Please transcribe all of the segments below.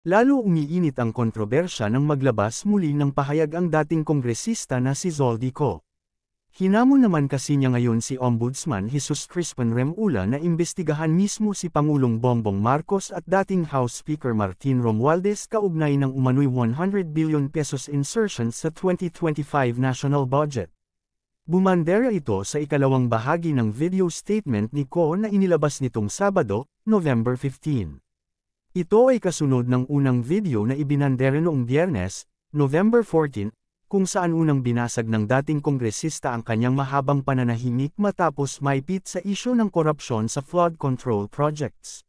Lalo umiinit ang kontrobersya nang maglabas muli ng pahayag ang dating kongresista na si Zoldico. Hinamon naman kasi niya ngayon si Ombudsman Jesus Crispin Remulla na imbestigahan mismo si Pangulong Bongbong Marcos at dating House Speaker Martin Romualdez kaugnay ng umano'y 100 billion pesos insertion sa 2025 national budget. Bumandera ito sa ikalawang bahagi ng video statement ni Ko na inilabas nitong Sabado, November 15. Ito ay kasunod ng unang video na ibinandera noong Biyernes, November 14, kung saan unang binasag ng dating kongresista ang kanyang mahabang pananahimik matapos maipit sa isyu ng korupsyon sa flood control projects.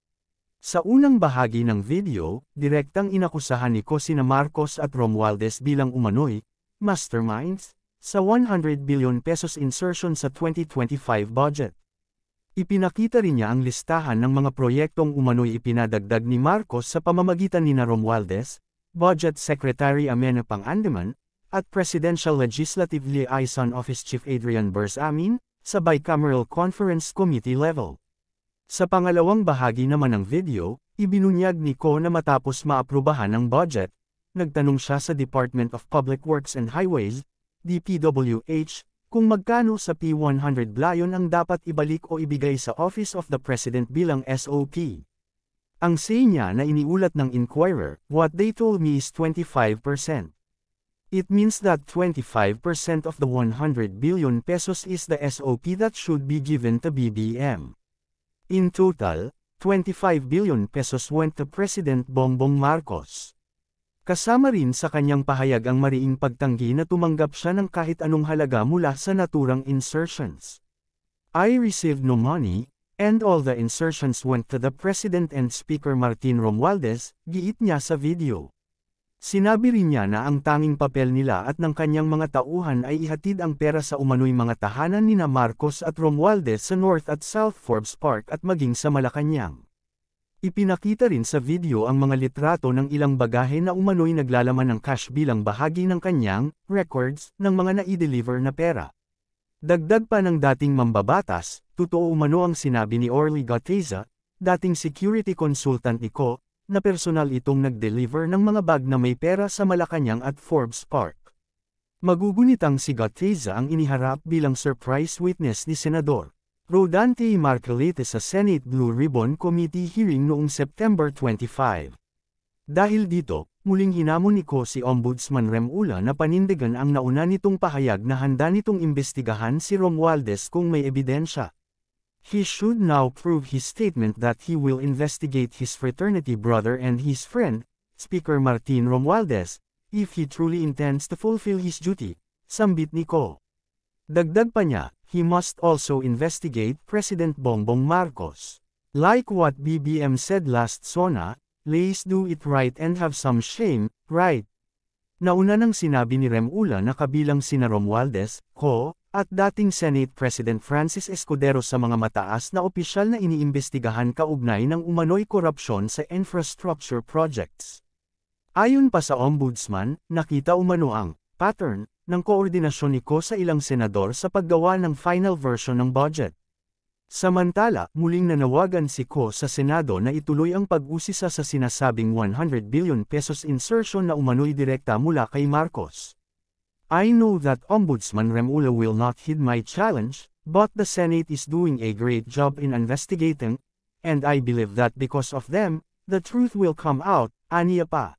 Sa unang bahagi ng video, direktang inakusahan ni Ko sina Marcos at Romualdez bilang umano'y masterminds sa 100 billion pesos insertion sa 2025 budget. Ipinakita rin niya ang listahan ng mga proyektong umano'y ipinadagdag ni Marcos sa pamamagitan ni Romualdez, Budget Secretary Amenyo Pangandaman, at Presidential Legislative Liaison Office Chief Adrian Bersamin, sa Bicameral Conference Committee level. Sa pangalawang bahagi naman ng video, ibinunyag ni Ko na matapos maaprubahan ang budget, nagtanong siya sa Department of Public Works and Highways, DPWH, kung magkano sa P100 billion ang dapat ibalik o ibigay sa Office of the President bilang SOP. Ang say niya na iniulat ng Inquirer, "What they told me is 25%. It means that 25% of the 100 billion pesos is the SOP that should be given to BBM. In total, 25 billion pesos went to President Bongbong Marcos." Kasama rin sa kanyang pahayag ang mariing pagtanggi na tumanggap siya ng kahit anong halaga mula sa naturang insertions. "I received no money, and all the insertions went to the President and Speaker Martin Romualdez," giit niya sa video. Sinabi rin niya na ang tanging papel nila at ng kanyang mga tauhan ay ihatid ang pera sa umano'y mga tahanan nina Marcos at Romualdez sa North at South Forbes Park at maging sa Malacanang. Ipinakita rin sa video ang mga litrato ng ilang bagahe na umano'y naglalaman ng cash bilang bahagi ng kanyang records ng mga nai-deliver na pera. Dagdag pa ng dating mambabatas, totoo umano ang sinabi ni Orly Gateza, dating security consultant ni Ko, na personal itong nag-deliver ng mga bag na may pera sa Malacanang at Forbes Park. Magugunitang si Gateza ang iniharap bilang surprise witness ni Senador Rodante Marcolita sa Senate Blue Ribbon Committee hearing noong September 25. Dahil dito, muling hinamon ni Ko si Ombudsman Remulla na panindigan ang nauna nitong pahayag na handa nitong imbestigahan si Romualdez kung may ebidensya. He should now prove his statement that he will investigate his fraternity brother and his friend, Speaker Martin Romualdez, if he truly intends to fulfill his duty, sambit ni Ko. Dagdag pa niya, he must also investigate President Bongbong Marcos. Like what BBM said last SONA, "Let's do it right and have some shame, right?" Nauna nang sinabi ni Remulla na kabilang sina Romualdez, Ko, at dating Senate President Francis Escudero sa mga mataas na opisyal na iniimbestigahan kaugnay ng umano'y korupsyon sa infrastructure projects. Ayon pa sa Ombudsman, nakita umano ang pattern ng koordinasyon ni Ko sa ilang senador sa paggawa ng final version ng budget. Samantala, muling nanawagan si Ko sa Senado na ituloy ang pag-usisa sa sinasabing 100 billion pesos insertion na umano'y direkta mula kay Marcos. "I know that Ombudsman Remulla will not heed my challenge, but the Senate is doing a great job in investigating, and I believe that because of them, the truth will come out," aniya pa.